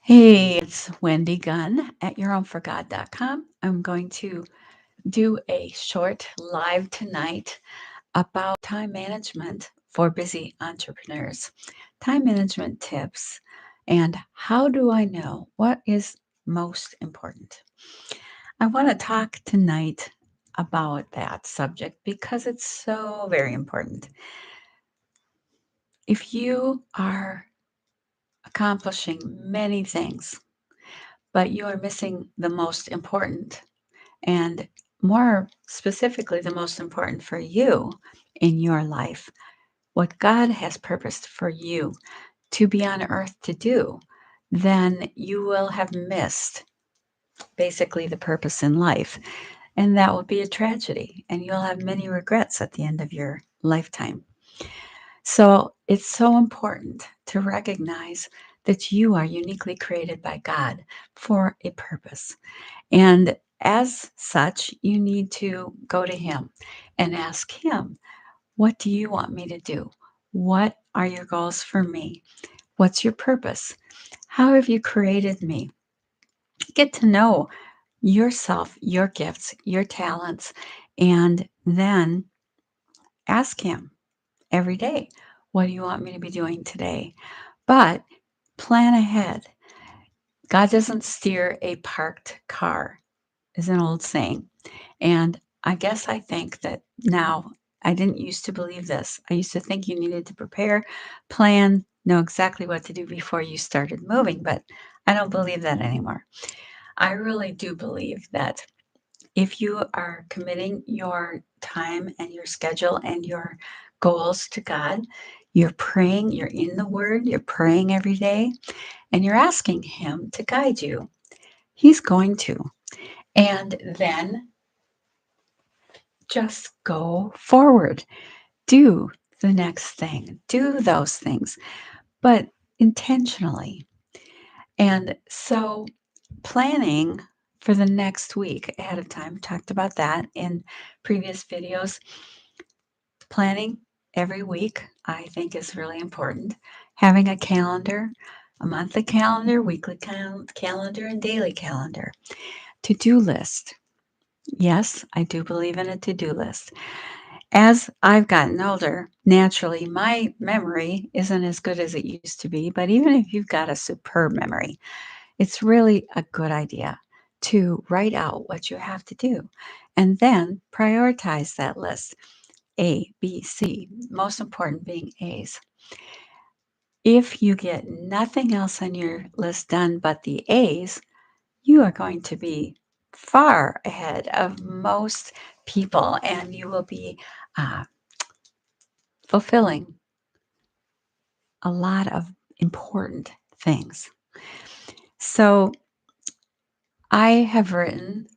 Hey, it's Wendy Gunn at YourOwnForGod.com. I'm going to do a short live tonight about time management for busy entrepreneurs, time management tips, and how do I know what is most important? I want to talk tonight about that subject because it's so very important. If you are accomplishing many things, but you are missing the most important, and more specifically, the most important for you in your life, what God has purposed for you to be on earth to do, then you will have missed basically the purpose in life. And that will be a tragedy, and you'll have many regrets at the end of your lifetime. So it's so important to recognize that you are uniquely created by God for a purpose. And as such, you need to go to Him and ask Him, what do you want me to do? What are your goals for me? What's your purpose? How have you created me? Get to know yourself, your gifts, your talents, and then ask Him every day, what do you want me to be doing today? But plan ahead. God doesn't steer a parked car, is an old saying. And I guess I think that now, I didn't used to believe this. I used to think you needed to prepare, plan, know exactly what to do before you started moving, but I don't believe that anymore. I really do believe that if you are committing your time and your schedule and your goals to God, you're praying, you're in the Word, you're praying every day, and you're asking Him to guide you. He's going to. And then just go forward. Do the next thing, do those things, but intentionally. And so, planning for the next week ahead of time, talked about that in previous videos. Planning every week, I think, is really important. Having a calendar, a monthly calendar, weekly calendar, and daily calendar. To do list. Yes, I do believe in a to do list. As I've gotten older, naturally, my memory isn't as good as it used to be. But even if you've got a superb memory, it's really a good idea to write out what you have to do and then prioritize that list. A, B, C, most important being A's. If you get nothing else on your list done but the A's, you are going to be far ahead of most people and you will be uh, fulfilling a lot of important things. So I have written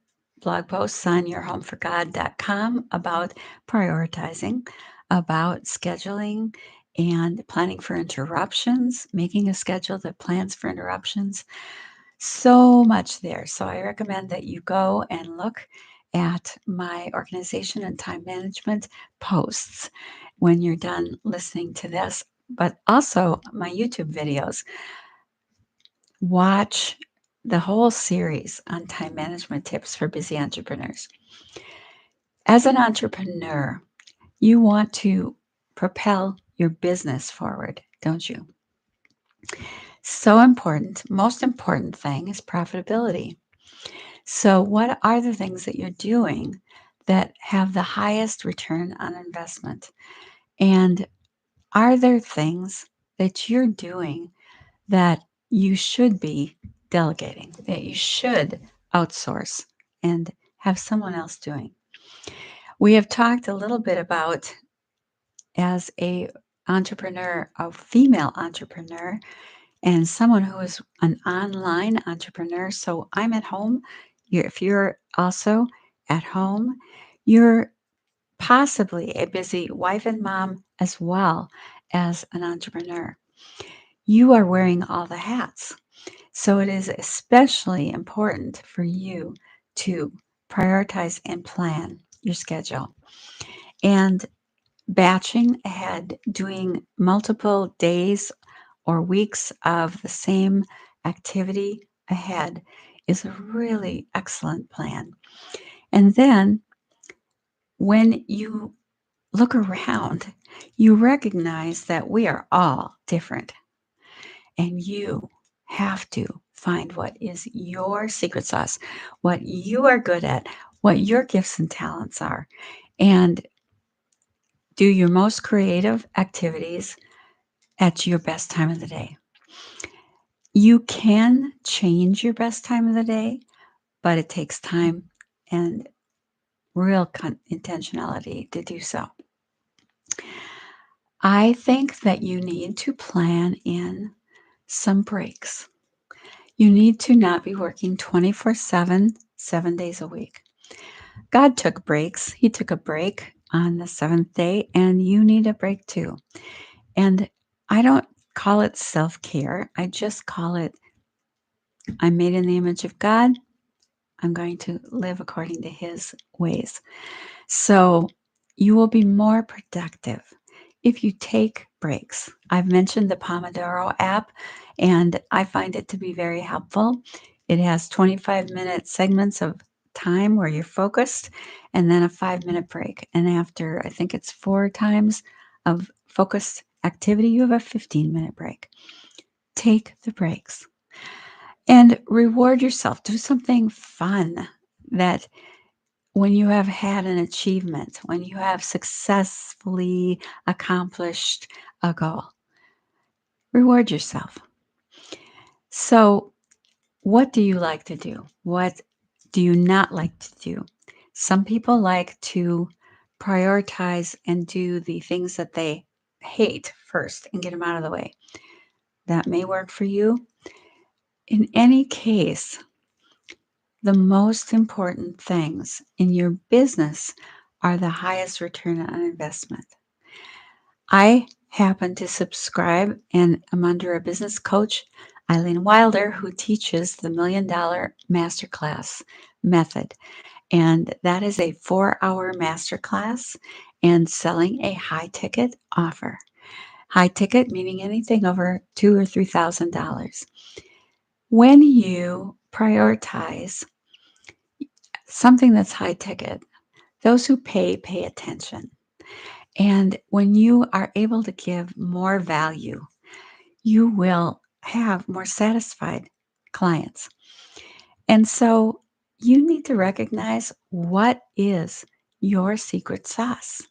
blog posts on yourhomeforgod.com about prioritizing, about scheduling and planning for interruptions, making a schedule that plans for interruptions. So much there. So I recommend that you go and look at my organization and time management posts when you're done listening to this, but also my YouTube videos. Watch the whole series on time management tips for busy entrepreneurs. As an entrepreneur, you want to propel your business forward, don't you? So important. Most important thing is profitability. So, what are the things that you're doing that have the highest return on investment? And are there things that you're doing that you should be delegating, that you should outsource and have someone else doing? We have talked a little bit about, as a entrepreneur, a female entrepreneur, and someone who is an online entrepreneur. So I'm at home. If you're also at home, you're possibly a busy wife and mom as well as an entrepreneur. You are wearing all the hats. So it is especially important for you to prioritize and plan your schedule. And batching ahead, doing multiple days or weeks of the same activity ahead is a really excellent plan. And then when you look around, you recognize that we are all different, and you have to find what is your secret sauce, what you are good at, what your gifts and talents are, and do your most creative activities at your best time of the day. You can change your best time of the day, but it takes time and real intentionality to do so. I think that you need to plan in some breaks. You need to not be working 24/7, 7 days a week. God took breaks. He took a break on the seventh day, and you need a break too. And I don't call it self care, I just call it I'm made in the image of God. I'm going to live according to his ways. So you will be more productive if you take breaks. I've mentioned the Pomodoro app, and I find it to be very helpful. It has 25-minute segments of time where you're focused, and then a 5-minute break. And after, I think it's 4 times of focused activity, you have a 15-minute break. Take the breaks and reward yourself. Do something fun that when you have had an achievement, when you have successfully accomplished a goal, reward yourself. So, what do you like to do? What do you not like to do? Some people like to prioritize and do the things that they hate first and get them out of the way. That may work for you. In any case, the most important things in your business are the highest return on investment. I happen to subscribe and I'm under a business coach, Eileen Wilder, who teaches the $1,000,000 Masterclass method. And that is a 4-hour masterclass and selling a high ticket offer. High ticket meaning anything over $2,000 or $3,000. When you prioritize something that's high ticket, those who pay attention. And when you are able to give more value, you will have more satisfied clients. And so you need to recognize what is your secret sauce.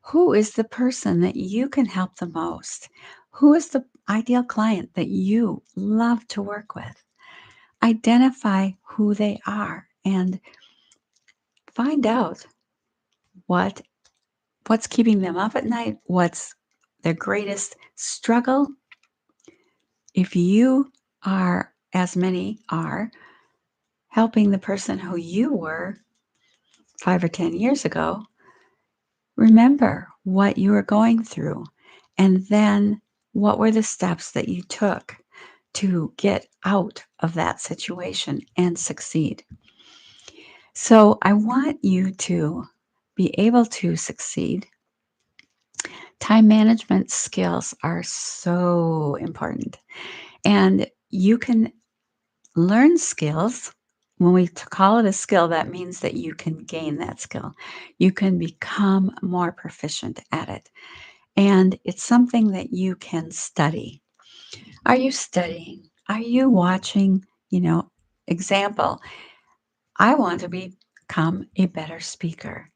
Who is the person that you can help the most? Who is the ideal client that you love to work with? Identify who they are and find out what what's keeping them up at night, what's their greatest struggle. If you are, as many are, helping the person who you were 5 or 10 years ago, remember what you were going through and then what were the steps that you took to get out of that situation and succeed. So I want you to be able to succeed. Time management skills are so important. And you can learn skills. When we call it a skill, that means that you can gain that skill. You can become more proficient at it. And it's something that you can study. Are you studying? Are you watching? Example, I want to become a better speaker.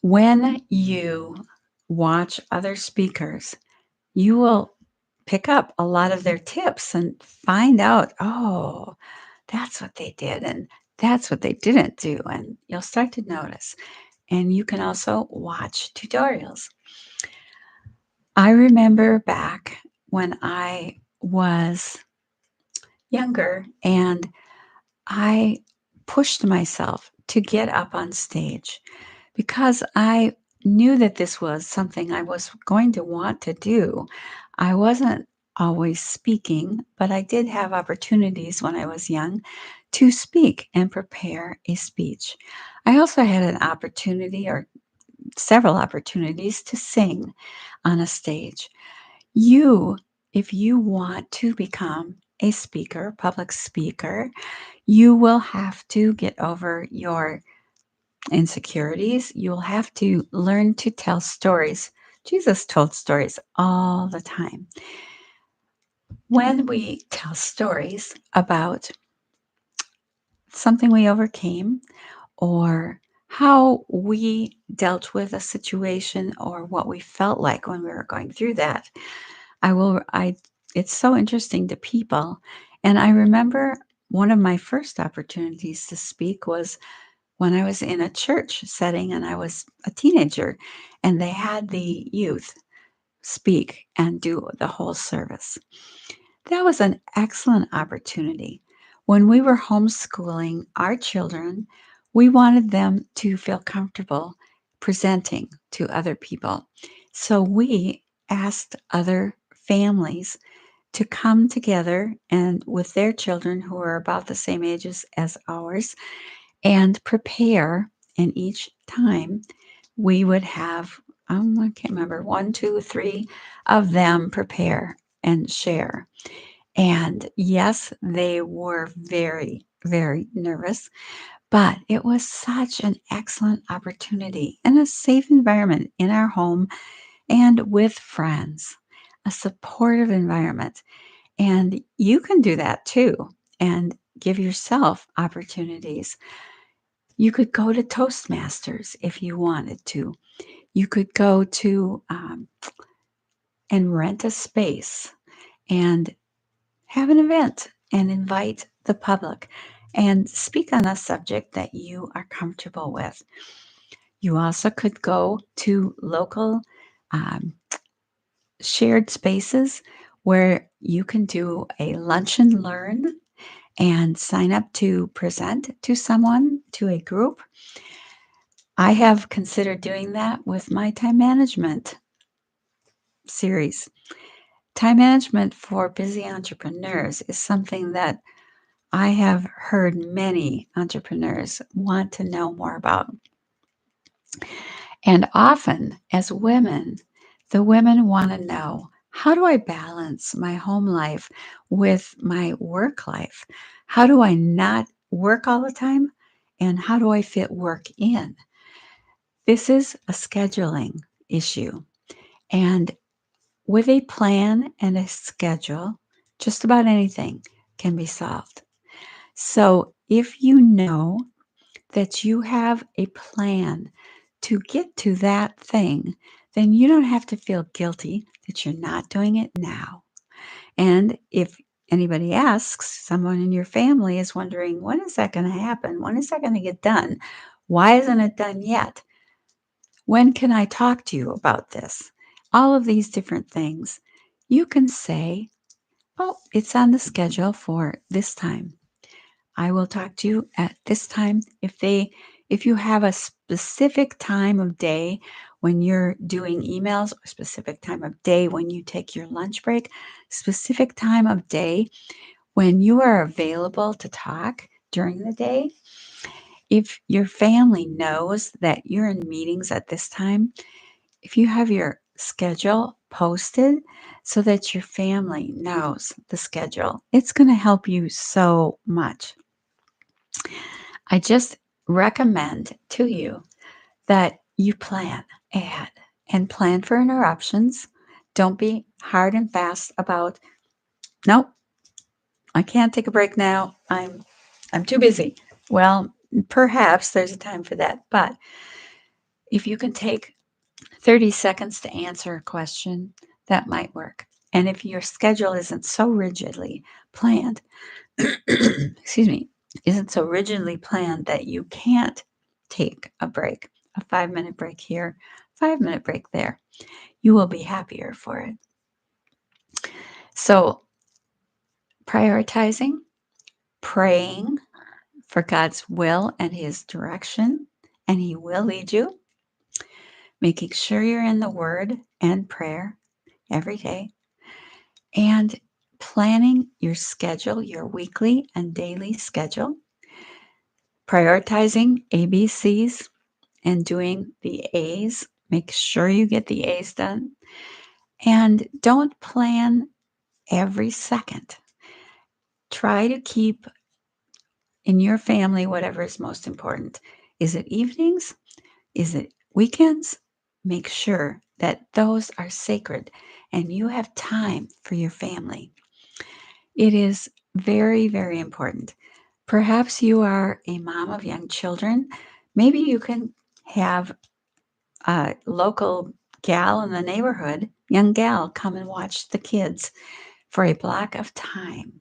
When you watch other speakers, you will pick up a lot of their tips and find out, oh, that's what they did and that's what they didn't do. And you'll start to notice. And you can also watch tutorials. I remember back when I was younger and I pushed myself to get up on stage because I knew that this was something I was going to want to do. I wasn't always speaking, but I did have opportunities when I was young to speak and prepare a speech. I also had an opportunity or several opportunities to sing on a stage. You, if you want to become a speaker, public speaker, you will have to get over your insecurities. You'll have to learn to tell stories. Jesus told stories all the time. When we tell stories about something we overcame or how we dealt with a situation or what we felt like when we were going through that, I it's so interesting to people. And I remember one of my first opportunities to speak was when I was in a church setting and I was a teenager, and they had the youth speak and do the whole service. That was an excellent opportunity. When we were homeschooling our children, we wanted them to feel comfortable presenting to other people. So we asked other families to come together and with their children who are about the same ages as ours and prepare. And each time we would have, I can't remember, one, two, three of them prepare and share. And yes, they were very, very nervous, but it was such an excellent opportunity in a safe environment in our home and with friends, a supportive environment. And you can do that too and give yourself opportunities. You could go to Toastmasters if you wanted to. You could go to and rent a space and have an event and invite the public and speak on a subject that you are comfortable with. You also could go to local um, shared spaces where you can do a lunch and learn and sign up to present to someone, to a group. I have considered doing that with my time management series. Time management for busy entrepreneurs is something that I have heard many entrepreneurs want to know more about. And often, as women, the women want to know, how do I balance my home life with my work life? How do I not work all the time? And how do I fit work in? This is a scheduling issue. And with a plan and a schedule, just about anything can be solved. So if you know that you have a plan to get to that thing, then you don't have to feel guilty that you're not doing it now. And if anybody asks, someone in your family is wondering, when is that going to happen? When is that going to get done? Why isn't it done yet? When can I talk to you about this? All of these different things. You can say, oh, it's on the schedule for this time. I will talk to you at this time. If you have a specific time of day when you're doing emails, or specific time of day when you take your lunch break, specific time of day when you are available to talk during the day, if your family knows that you're in meetings at this time, if you have your schedule posted so that your family knows the schedule, it's going to help you so much. I just recommend to you that you plan ahead and plan for interruptions. Don't be hard and fast about, nope, I can't take a break now. I'm too busy. Well, perhaps there's a time for that, but if you can take 30 seconds to answer a question, that might work. And if your schedule isn't so rigidly planned, excuse me, isn't so rigidly planned that you can't take a break, a 5-minute break here, 5-minute break there, you will be happier for it. So, prioritizing, praying for God's will and His direction, and He will lead you, making sure you're in the Word and prayer every day, and planning your schedule, your weekly and daily schedule, prioritizing ABCs and doing the A's. Make sure you get the A's done. And don't plan every second. try to keep in your family whatever is most important. Is it evenings? Is it weekends? Make sure that those are sacred and you have time for your family. It is very, very important. Perhaps you are a mom of young children. Maybe you can have a local gal in the neighborhood, young gal, come and watch the kids for a block of time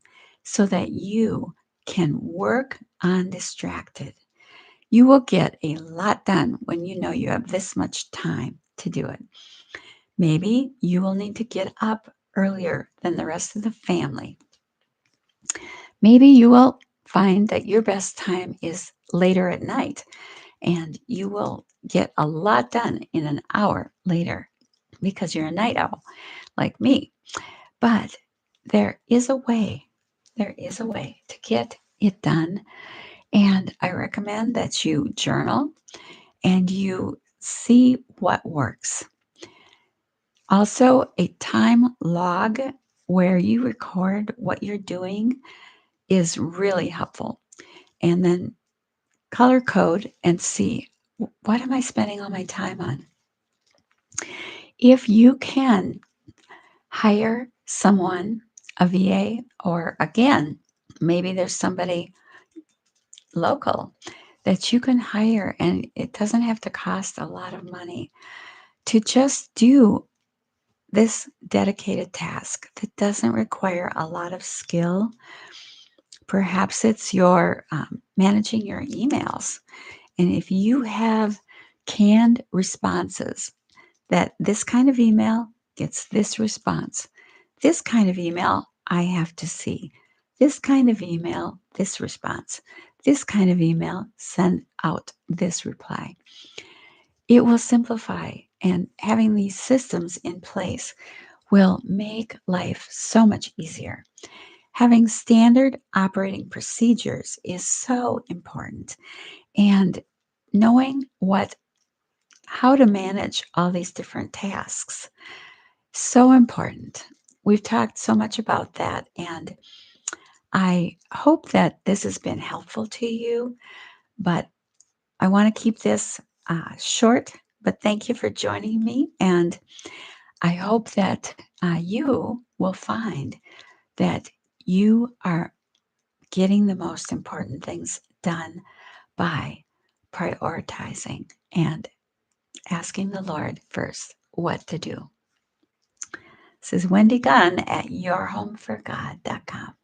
so that you can work undistracted. You will get a lot done when you know you have this much time to do it. Maybe you will need to get up earlier than the rest of the family. Maybe you will find that your best time is later at night and you will get a lot done in an hour later because you're a night owl like me. But there is a way to get it done. And I recommend that you journal and you see what works. Also, a time log where you record what you're doing is really helpful. And then color code and see, what am I spending all my time on? If you can hire someone, a VA, or again, maybe there's somebody local that you can hire and it doesn't have to cost a lot of money to just do this dedicated task that doesn't require a lot of skill. Perhaps it's your managing your emails. And if you have canned responses that this kind of email gets this response, this kind of email I have to see, this kind of email, this response, this kind of email, send out this reply. It will simplify, and having these systems in place will make life so much easier. Having standard operating procedures is so important, and knowing how to manage all these different tasks, so important. We've talked so much about that, and I hope that this has been helpful to you, but I want to keep this short. But thank you for joining me, and I hope that you will find that you are getting the most important things done by prioritizing and asking the Lord first what to do. This is Wendy Gunn at yourhomeforgod.com.